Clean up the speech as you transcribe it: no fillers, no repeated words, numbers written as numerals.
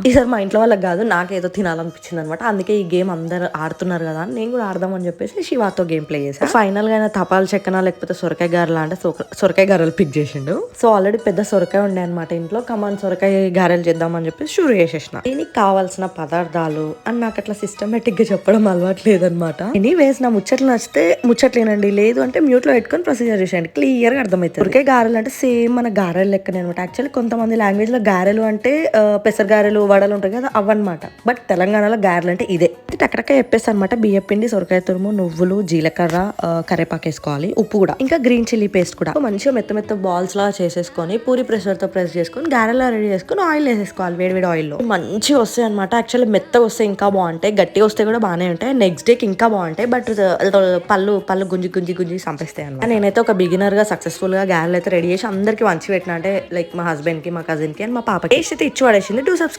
ఈసారి మా ఇంట్లో వాళ్ళకి కాదు నాకేదో తినాలనిపించింది అనమాట. అందుకే ఈ గేమ్ అందరు ఆడుతున్నారు కదా అని నేను కూడా ఆడదామని చెప్పేసి శివాతో గేమ్ ప్లే చేశాను. ఫైనల్ గా తపాలు చెక్కన లేకపోతే సొరకాయ గారెలు అంటే సొరకాయ గారెలు పిక్ చేసిండు. సో ఆల్రెడీ పెద్ద సొరకాయ ఉండే అనమాట ఇంట్లో. కమాన్ సొరకాయ గారెలు చేద్దామని చెప్పేసి షురు చేసేసిన. దీనికి కావాల్సిన పదార్థాలు అని నాకు అట్లా సిస్టమేటిక్ గా చెప్పడం అలవాటు లేదనమాట. ఎనీ వేస్ నా ముచ్చట్లు నచ్చితే ముచ్చట్లేనండి, లేదు అంటే మ్యూట్ లో పెట్టుకొని ప్రొసీజర్ చేసేయండి, క్లియర్ గా అర్థమవుతుంది. సొరకాయ గారెలు అంటే సేమ్ మన గారెలు లెక్కనే అనమాట. యాక్చువల్లీ కొంతమంది లాంగ్వేజ్ లో గారెలు అంటే పెసర గారెలు వడలు ఉంటాయి కదా అవన్నమాట. బట్ తెలంగాణలో గారెలు అంటే ఇదే. టక్కడక్క చెప్పేస్తాను అనమాట. బియ్యం పిండి, సొరకాయ తురుము, నువ్వులు, జీలకర్ర, కరేపాకు వేసుకోవాలి, ఉప్పు కూడా, ఇంకా గ్రీన్ చిల్లీ పేస్ట్ కూడా. మంచిగా మెత్త మెత్త బాల్స్ లా చేసేసుకొని పూరి ప్రెషర్ తో ప్రెస్ చేసుకొని గారెలా రెడీ చేసుకొని ఆయిల్ వేసేసుకోవాలి, వేడి ఆయిల్ లో. మంచిగా వస్తాయి అనమాట. యాక్చువల్లీ మెత్తగా వస్తే ఇంకా బాగుంటాయి, గట్టిగా వస్తే కూడా బాగానే ఉంటాయి, నెక్స్ట్ డేకి ఇంకా బాగుంటాయి. బట్ పళ్ళు గుంజి చంపేస్తాయి అనమాట. నేనైతే ఒక బిగినర్ గా సక్సెస్ఫుల్ గా గారెలు అయితే రెడీ చేసి అందరికి వంచి పెట్టిన. అంటే లైక్ మా హస్బెండ్ కి, మా కజిన్ కి అండ్ మా పాపకి. టేస్ట్ అయితే ఇచ్చి పడేసింది. 2